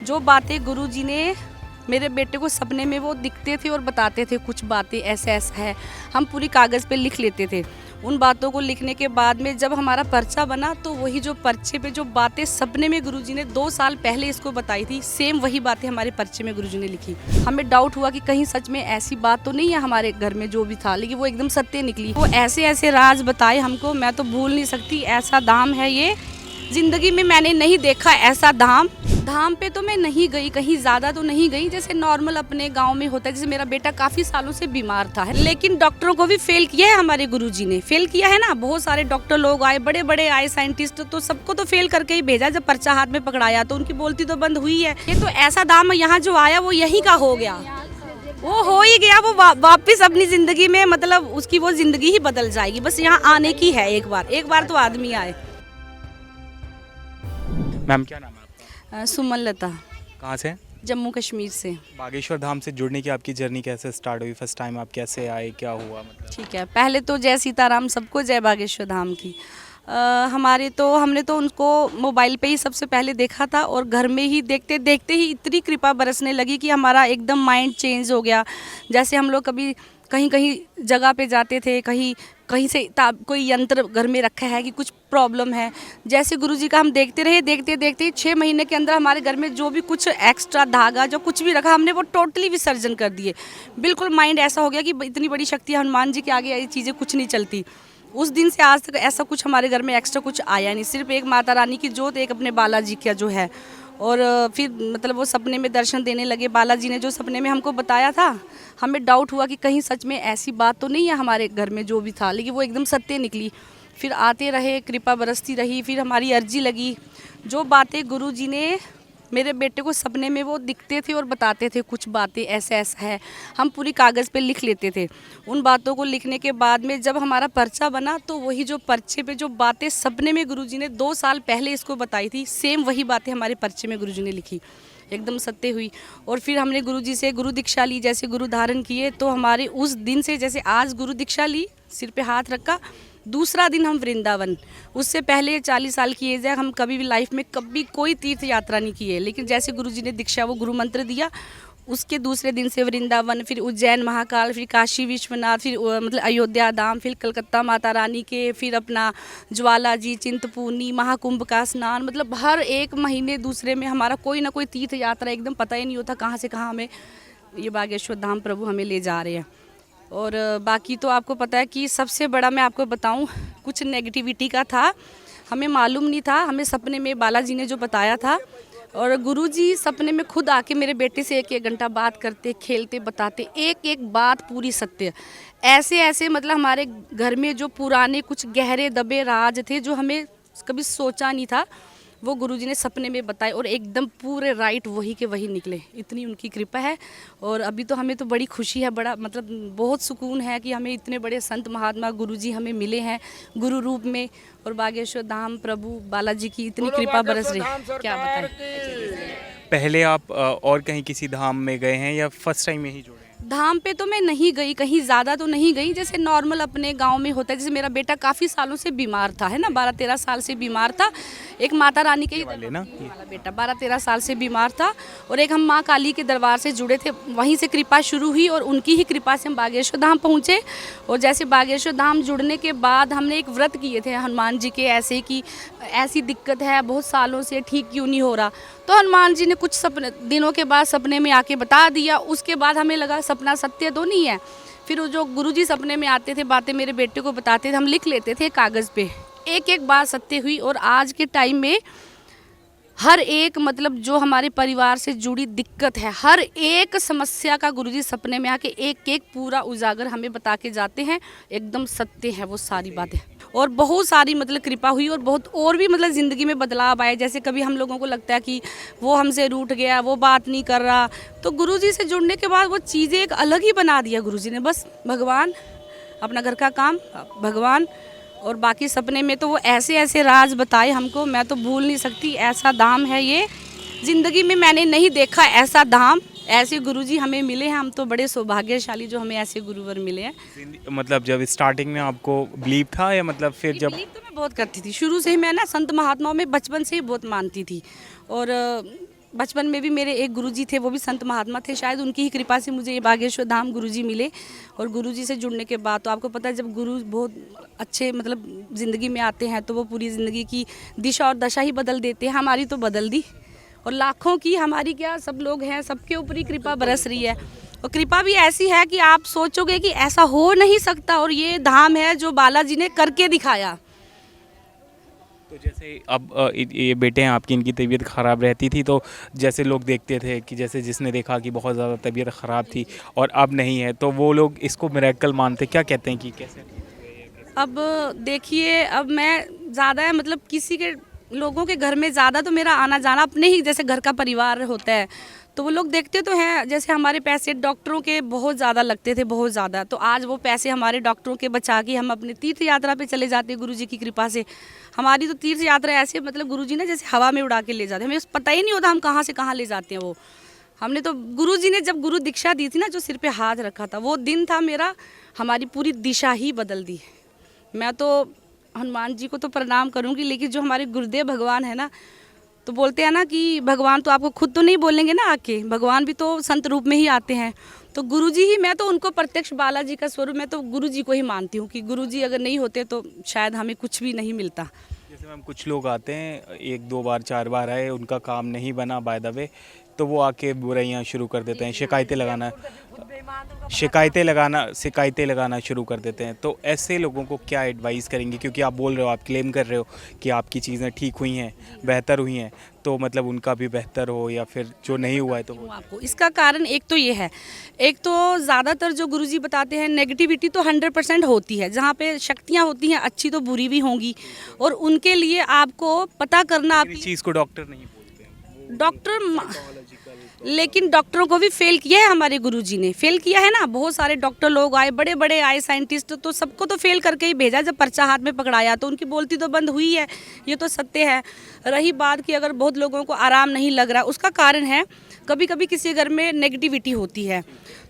जो बातें गुरुजी ने मेरे बेटे को सपने में वो दिखते थे और बताते थे, कुछ बातें ऐसे ऐसा है, हम पूरी कागज़ पे लिख लेते थे। उन बातों को लिखने के बाद में जब हमारा पर्चा बना तो वही जो पर्चे पे जो बातें सपने में गुरुजी ने 2 साल पहले इसको बताई थी, सेम वही बातें हमारे पर्चे में गुरुजी ने लिखी। हमें डाउट हुआ कि कहीं सच में ऐसी बात तो नहीं है हमारे घर में जो भी था, लेकिन वो एकदम सत्य निकली। वो ऐसे ऐसे राज बताए हमको, मैं तो भूल नहीं सकती। ऐसा धाम है ये, ज़िंदगी में मैंने नहीं देखा ऐसा धाम। धाम पे तो मैं नहीं गई, कहीं ज़्यादा तो नहीं गई, जैसे नॉर्मल अपने गांव में होता है। जैसे मेरा बेटा काफ़ी सालों से बीमार था, लेकिन डॉक्टरों को भी फेल किया है हमारे गुरुजी ने, फेल किया है ना। बहुत सारे डॉक्टर लोग आए, बड़े बड़े आए साइंटिस्ट, तो सबको तो फेल करके ही भेजा। जब पर्चा हाथ में पकड़ाया तो उनकी बोलती तो बंद हुई है। ये तो ऐसा धाम यहाँ जो आया वो यहीं का हो गया, वो हो ही गया। वो वापिस अपनी ज़िंदगी में, मतलब उसकी वो ज़िंदगी ही बदल जाएगी। बस यहाँ आने की है एक बार तो आदमी आए। मैम क्या नाम है आपका? सुमन लता, कहाँ से? जम्मू कश्मीर से। बागेश्वर धाम से जुड़ने की आपकी जर्नी कैसे स्टार्ट हुई? फर्स्ट टाइम आप कैसे आए, क्या हुआ मतलब? ठीक है, पहले तो जय सीताराम सबको, जय बागेश्वर धाम की। हमने तो उनको मोबाइल पे ही सबसे पहले देखा था, और घर में ही देखते देखते ही इतनी कृपा बरसने लगी कि हमारा एकदम माइंड चेंज हो गया। जैसे हम लोग कभी कहीं कहीं जगह पे जाते थे, कहीं से कोई यंत्र घर में रखा है कि कुछ प्रॉब्लम है, जैसे गुरुजी का हम देखते रहे, देखते देखते 6 महीने के अंदर हमारे घर में जो भी कुछ एक्स्ट्रा धागा जो कुछ भी रखा, हमने वो टोटली विसर्जन कर दिए। बिल्कुल माइंड ऐसा हो गया कि इतनी बड़ी शक्ति हनुमान जी के आगे ये चीज़ें कुछ नहीं चलती। उस दिन से आज तक ऐसा कुछ हमारे घर में एक्स्ट्रा कुछ आया नहीं, सिर्फ एक माता रानी की जोत, एक अपने बालाजी का जो है। और फिर मतलब वो सपने में दर्शन देने लगे। बालाजी ने जो सपने में हमको बताया था, हमें डाउट हुआ कि कहीं सच में ऐसी बात तो नहीं है हमारे घर में जो भी था, लेकिन वो एकदम सत्य निकली। फिर आते रहे, कृपा बरसती रही। फिर हमारी अर्जी लगी, जो बातें गुरुजी ने मेरे बेटे को सपने में वो दिखते थे और बताते थे, कुछ बातें ऐसे ऐसा है, हम पूरी कागज़ पे लिख लेते थे। उन बातों को लिखने के बाद में जब हमारा पर्चा बना तो वही जो पर्चे पे जो बातें सपने में गुरुजी ने 2 साल पहले इसको बताई थी, सेम वही बातें हमारे पर्चे में गुरुजी ने लिखी, एकदम सत्य हुई। और फिर हमने गुरुजी से गुरु दीक्षा ली, जैसे गुरु धारण किए, तो हमारे उस दिन से, जैसे आज गुरु दीक्षा ली, सिर पे हाथ रखा, दूसरा दिन हम वृंदावन। उससे पहले 40 साल की एज है, हम कभी भी लाइफ में कभी कोई तीर्थ यात्रा नहीं की है, लेकिन जैसे गुरुजी ने दीक्षा, वो गुरु मंत्र दिया, उसके दूसरे दिन से वृंदावन, फिर उज्जैन महाकाल, फिर काशी विश्वनाथ, फिर मतलब अयोध्या धाम, फिर कलकत्ता माता रानी के, फिर अपना ज्वाला जी, चिंतपूर्णी, महाकुंभ का स्नान। मतलब हर एक महीने दूसरे में हमारा कोई ना कोई तीर्थ यात्रा, एकदम पता ही नहीं होता कहाँ से कहाँ हमें ये बागेश्वर धाम प्रभु हमें ले जा रहे हैं। और बाकी तो आपको पता है कि सबसे बड़ा मैं आपको बताऊं, कुछ नेगेटिविटी का था, हमें मालूम नहीं था। हमें सपने में बालाजी ने जो बताया था, और गुरुजी सपने में खुद आके मेरे बेटे से 1-1 घंटा बात करते, खेलते, बताते, एक एक बात पूरी सत्य। ऐसे ऐसे मतलब हमारे घर में जो पुराने कुछ गहरे दबे राज थे, जो हमें कभी सोचा नहीं था, वो गुरुजी ने सपने में बताए, और एकदम पूरे राइट वही के वही निकले। इतनी उनकी कृपा है। और अभी तो हमें तो बड़ी खुशी है, बड़ा मतलब बहुत सुकून है कि हमें इतने बड़े संत महात्मा गुरुजी हमें मिले हैं गुरु रूप में। और बागेश्वर धाम प्रभु बालाजी की इतनी कृपा बरस रही, क्या बताएं। पहले आप और कहीं किसी धाम में गए हैं या फर्स्ट टाइम में ही जुड़े हैं? धाम पे तो मैं नहीं गई, कहीं ज़्यादा तो नहीं गई, जैसे नॉर्मल अपने गांव में होता है। जैसे मेरा बेटा काफ़ी सालों से बीमार था, है ना, 12-13 साल से बीमार था। एक माता रानी के वाले ना, वाला बेटा 12-13 साल से बीमार था, और एक हम माँ काली के दरबार से जुड़े थे, वहीं से कृपा शुरू हुई, और उनकी ही कृपा से हम बागेश्वर धाम पहुँचे। और जैसे बागेश्वर धाम जुड़ने के बाद हमने एक व्रत किए थे हनुमान जी के, ऐसे कि ऐसी दिक्कत है बहुत सालों से, ठीक क्यों नहीं हो रहा। तो हनुमान जी ने कुछ सपने दिनों के बाद सपने में आके बता दिया। उसके बाद हमें लगा सपना सत्य तो नहीं है। फिर वो जो गुरुजी सपने में आते थे, बातें मेरे बेटे को बताते थे, हम लिख लेते थे कागज़ पे, एक एक बात सत्य हुई। और आज के टाइम में हर एक मतलब जो हमारे परिवार से जुड़ी दिक्कत है, हर एक समस्या का गुरुजी सपने में आके एक एक पूरा उजागर हमें बता के जाते हैं, एकदम सत्य है वो सारी बातें। और बहुत सारी मतलब कृपा हुई, और बहुत और भी मतलब ज़िंदगी में बदलाव आए। जैसे कभी हम लोगों को लगता है कि वो हमसे रूठ गया, वो बात नहीं कर रहा, तो गुरुजी से जुड़ने के बाद वो चीज़ें एक अलग ही बना दिया गुरुजी ने। बस भगवान, अपना घर का काम, भगवान, और बाकी सपने में तो वो ऐसे ऐसे राज बताए हमको, मैं तो भूल नहीं सकती। ऐसा धाम है ये, ज़िंदगी में मैंने नहीं देखा ऐसा धाम। ऐसे गुरुजी हमें मिले हैं, हम तो बड़े सौभाग्यशाली जो हमें ऐसे गुरुवर मिले हैं। मतलब जब स्टार्टिंग में आपको बिलीव था, या मतलब फिर जब? बिलीव तो मैं बहुत करती थी शुरू से ही, मैं ना संत महात्माओं में बचपन से ही बहुत मानती थी। और बचपन में भी मेरे एक गुरुजी थे, वो भी संत महात्मा थे, शायद उनकी ही कृपा से मुझे ये बागेश्वर धाम गुरुजी मिले। और गुरुजी से जुड़ने के बाद तो आपको पता है, जब गुरु बहुत अच्छे मतलब ज़िंदगी में आते हैं तो वो पूरी ज़िंदगी की दिशा और दशा ही बदल देते हैं। हमारी तो बदल दी, और लाखों की हमारी क्या सब लोग हैं, सबके ऊपर ही कृपा बरस रही है। और कृपा भी ऐसी है कि आप सोचोगे कि ऐसा हो नहीं सकता, और ये धाम है जो बालाजी ने करके दिखाया। तो जैसे अब ये बेटे हैं आपकी, इनकी तबीयत ख़राब रहती थी, तो जैसे लोग देखते थे कि जैसे जिसने देखा कि बहुत ज़्यादा तबीयत ख़राब थी और अब नहीं है, तो वो लोग इसको मिरेकल मानते, क्या कहते हैं कि कैसे? अब देखिए, अब मैं ज़्यादा मतलब किसी के लोगों के घर में ज़्यादा तो मेरा आना जाना अपने ही जैसे घर का परिवार होता है, तो वो लोग देखते तो हैं। जैसे हमारे पैसे डॉक्टरों के बहुत ज़्यादा लगते थे, बहुत ज़्यादा, तो आज वो पैसे हमारे डॉक्टरों के बचा के हम अपने तीर्थ यात्रा पे चले जाते हैं गुरुजी की कृपा से। हमारी तो तीर्थ यात्रा ऐसे मतलब गुरुजी ने जैसे हवा में उड़ा के ले जाते हैं, हमें पता ही नहीं होता हम कहाँ से कहाँ ले जाते हैं वो। हमने तो गुरुजी ने जब गुरु दीक्षा दी थी ना, जो सिर पे हाथ रखा था, वो दिन था मेरा, हमारी पूरी दिशा ही बदल दी। मैं तो हनुमान जी को तो प्रणाम करूंगी, लेकिन जो हमारे गुरुदेव भगवान है ना, तो बोलते हैं ना कि भगवान तो आपको खुद तो नहीं बोलेंगे ना आके, भगवान भी तो संत रूप में ही आते हैं। तो गुरुजी ही, मैं तो उनको प्रत्यक्ष बालाजी का स्वरूप, मैं तो गुरुजी को ही मानती हूँ कि गुरुजी अगर नहीं होते तो शायद हमें कुछ भी नहीं मिलता। जैसे मैम कुछ लोग आते हैं, 1-2 बार 4 बार आए, उनका काम नहीं बना बाय द वे, तो वो आके बुराइयां शुरू कर देते हैं, शिकायतें लगाना शुरू कर देते हैं। तो ऐसे लोगों को क्या एडवाइस करेंगे? क्योंकि आप बोल रहे हो, आप क्लेम कर रहे हो कि आपकी चीज़ें ठीक हुई हैं, बेहतर हुई हैं, तो मतलब उनका भी बेहतर हो, या फिर जो नहीं हुआ है तो आपको इसका कारण एक तो ये है, एक तो ज़्यादातर जो गुरुजी बताते हैं नेगेटिविटी तो 100% होती है। जहाँ पे शक्तियाँ होती हैं, अच्छी तो बुरी भी होंगी, और उनके लिए आपको पता करना, इस चीज़ को डॉक्टर नहीं बोलते हैं, डॉक्टर, लेकिन डॉक्टरों को भी फेल किया है हमारे गुरुजी ने, फेल किया है ना। बहुत सारे डॉक्टर लोग आए, बड़े बड़े आए साइंटिस्ट, तो सबको तो फेल करके ही भेजा। जब पर्चा हाथ में पकड़ाया तो उनकी बोलती तो बंद हुई है, ये तो सत्य है। रही बात कि अगर बहुत लोगों को आराम नहीं लग रहा, उसका कारण है कभी कभी किसी घर में नेगेटिविटी होती है,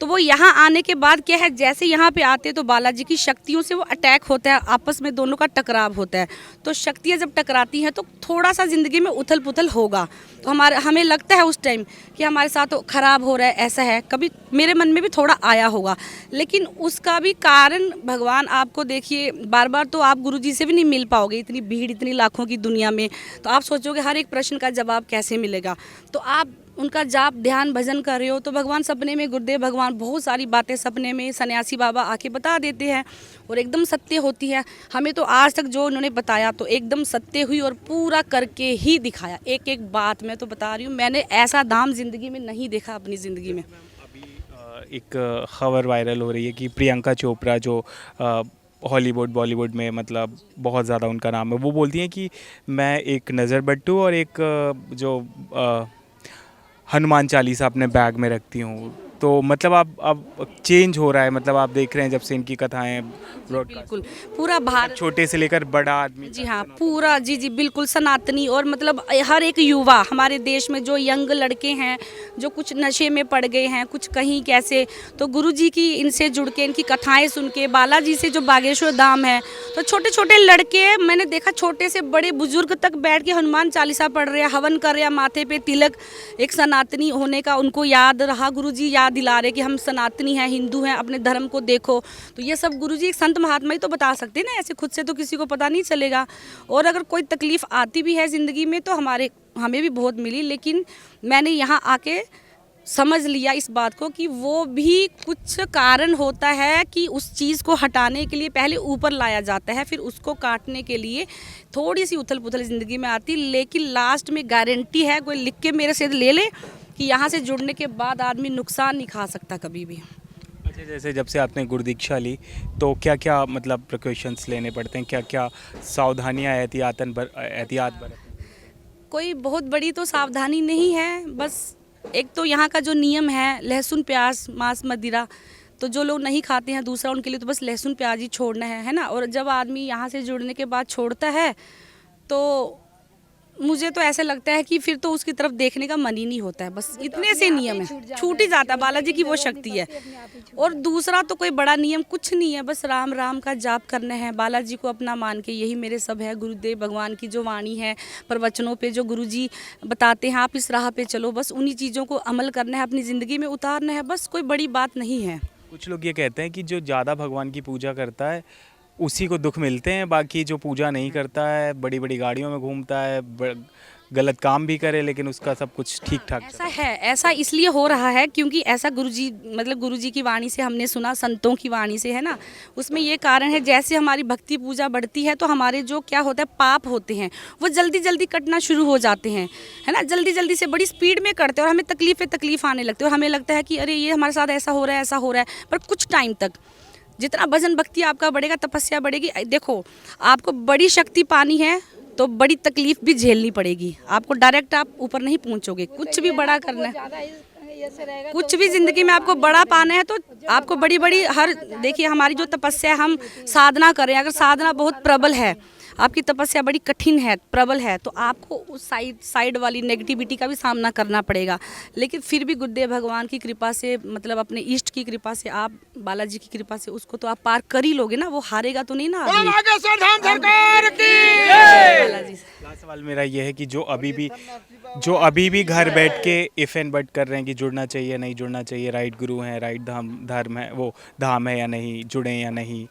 तो वो यहाँ आने के बाद क्या है, जैसे यहाँ पे आते हैं तो बालाजी की शक्तियों से वो अटैक होता है, आपस में दोनों का टकराव होता है। तो शक्तियाँ जब टकराती हैं तो थोड़ा सा ज़िंदगी में उथल पुथल होगा। तो हमें लगता है उस टाइम कि हमारे साथ तो खराब हो रहा है, ऐसा है, कभी मेरे मन में भी थोड़ा आया होगा। लेकिन उसका भी कारण भगवान, आपको देखिए बार बार तो आप गुरुजी से भी नहीं मिल पाओगे, इतनी भीड़, इतनी लाखों की दुनिया में, तो आप सोचोगे हर एक प्रश्न का जवाब कैसे मिलेगा। तो आप उनका जाप ध्यान भजन कर रहे हो तो भगवान सपने में, गुरुदेव भगवान बहुत सारी बातें सपने में, सन्यासी बाबा आके बता देते हैं, और एकदम सत्य होती है। हमें तो आज तक जो उन्होंने बताया तो एकदम सत्य हुई, और पूरा करके ही दिखाया। एक एक बात मैं तो बता रही हूँ, मैंने ऐसा धाम जिंदगी में नहीं देखा अपनी ज़िंदगी में। अभी एक खबर वायरल हो रही है कि प्रियंका चोपड़ा, जो हॉलीवुड बॉलीवुड में मतलब बहुत ज़्यादा उनका नाम है, वो बोलती हैं कि मैं एक नज़र बट्टू और एक जो हनुमान चालीसा अपने बैग में रखती हूँ। तो मतलब आप अब चेंज हो रहा है, मतलब आप देख रहे हैं जब से इनकी कथाएं बिल्कुल पूरा भारत, छोटे से लेकर बड़ा आदमी, जी हाँ, पूरा, जी जी बिल्कुल सनातनी, और मतलब हर एक युवा हमारे देश में जो यंग लड़के हैं, जो कुछ नशे में पड़ गए हैं, कुछ कहीं कैसे, तो गुरुजी की इनसे जुड़ के, इनकी कथाएं सुन के, बालाजी से जो बागेश्वर धाम है, तो छोटे छोटे लड़के मैंने देखा, छोटे से बड़े बुजुर्ग तक बैठ के हनुमान चालीसा पढ़ रहे हैं, हवन कर रहे हैं, माथे पे तिलक, एक सनातनी होने का उनको याद रहा, गुरुजी याद दिला रहे कि हम सनातनी हैं, हिंदू हैं, अपने धर्म को देखो। तो ये सब गुरुजी एक संत महात्मा ही तो बता सकते हैं ना, ऐसे खुद से तो किसी को पता नहीं चलेगा। और अगर कोई तकलीफ़ आती भी है ज़िंदगी में तो हमें भी बहुत मिली, लेकिन मैंने यहाँ आके समझ लिया इस बात को कि वो भी कुछ कारण होता है कि उस चीज़ को हटाने के लिए पहले ऊपर लाया जाता है, फिर उसको काटने के लिए थोड़ी सी उथल पुथल ज़िंदगी में आती, लेकिन लास्ट में गारंटी है, कोई लिख के मेरे से ले ले कि यहाँ से जुड़ने के बाद आदमी नुकसान नहीं खा सकता कभी भी। अच्छा, जैसे जब से आपने गुरु दीक्षा ली तो क्या क्या मतलब प्रिकॉशंस लेने पड़ते हैं, क्या क्या सावधानियाँ, एहतियात बरतनी? कोई बहुत बड़ी तो सावधानी नहीं है, बस एक तो यहाँ का जो नियम है, लहसुन प्याज मांस मदिरा, तो जो लोग नहीं खाते हैं, दूसरा उनके लिए तो बस लहसुन प्याज ही छोड़ना है ना। और जब आदमी यहाँ से जुड़ने के बाद छोड़ता है तो मुझे तो ऐसे लगता है कि फिर तो उसकी तरफ देखने का मन ही नहीं होता है, बस इतने से नियम है, छूट ही जाता है, बालाजी की वो शक्ति है। और दूसरा तो कोई बड़ा नियम कुछ नहीं है, बस राम राम का जाप करना है, बालाजी को अपना मान के, यही मेरे सब है। गुरुदेव भगवान की जो वाणी है, प्रवचनों पे जो गुरुजी बताते हैं आप इस राह पे चलो, बस उन्हीं चीज़ों को अमल करना है, अपनी ज़िंदगी में उतारना है, बस कोई बड़ी बात नहीं है। कुछ लोग ये कहते हैं कि जो ज़्यादा भगवान की पूजा करता है उसी को दुख मिलते हैं, बाकी जो पूजा नहीं करता है, बड़ी बड़ी गाड़ियों में घूमता है, गलत काम भी करे लेकिन उसका सब कुछ ठीक ठाक ऐसा है, ऐसा इसलिए हो रहा है क्योंकि ऐसा गुरुजी मतलब गुरुजी की वाणी से हमने सुना, संतों की वाणी से, है ना। उसमें ये कारण है, जैसे हमारी भक्ति पूजा बढ़ती है तो हमारे जो क्या होता है पाप होते हैं वो जल्दी जल्दी कटना शुरू हो जाते हैं, है ना। जल्दी जल्दी से बड़ी स्पीड में करते हैं और हमें तकलीफ आने लगती है और हमें लगता है कि अरे ये हमारे साथ ऐसा हो रहा है, ऐसा हो रहा है। पर कुछ टाइम तक जितना भजन भक्ति आपका बढ़ेगा, तपस्या बढ़ेगी, देखो आपको बड़ी शक्ति पानी है तो बड़ी तकलीफ भी झेलनी पड़ेगी आपको, डायरेक्ट आप ऊपर नहीं पहुंचोगे। कुछ भी बड़ा करना है, कुछ भी जिंदगी में आपको बड़ा पाना है तो आपको बड़ी बड़ी हर, देखिए हमारी जो तपस्या हम साधना करें, अगर साधना बहुत प्रबल है, आपकी तपस्या बड़ी कठिन है, प्रबल है, तो आपको उस साइड वाली नेगेटिविटी का भी सामना करना पड़ेगा। लेकिन फिर भी गुरुदेव भगवान की कृपा से, मतलब अपने इष्ट की कृपा से, आप बालाजी की कृपा से उसको तो आप पार कर ही लोगे ना, वो हारेगा तो नहीं ना आदमी। बालाजी से लास्ट सवाल मेरा ये है कि जो अभी भी घर बैठ के इफ एंड बट कर रहे हैं कि जुड़ना चाहिए नहीं जुड़ना चाहिए, राइट गुरु हैं, राइट धर्म है, वो धाम है या नहीं, जुड़े या नहीं,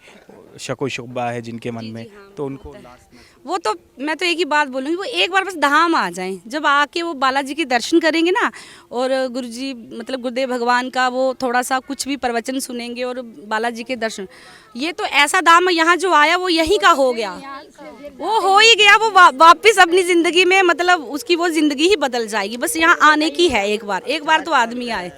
शको शुबा है जिनके मन में, तो उनको लास्ट में वो तो मैं तो एक ही बात बोलूँगी, वो एक बार बस धाम आ जाएं, जब आके वो बालाजी के दर्शन करेंगे ना, और गुरुजी मतलब गुरुदेव भगवान का वो थोड़ा सा कुछ भी प्रवचन सुनेंगे और बालाजी के दर्शन, ये तो ऐसा धाम यहाँ जो आया वो यहीं का हो गया, वो हो ही गया, वो वापस अपनी ज़िंदगी में मतलब उसकी वो ज़िंदगी ही बदल जाएगी। बस यहाँ आने की है, एक बार तो आदमी आए।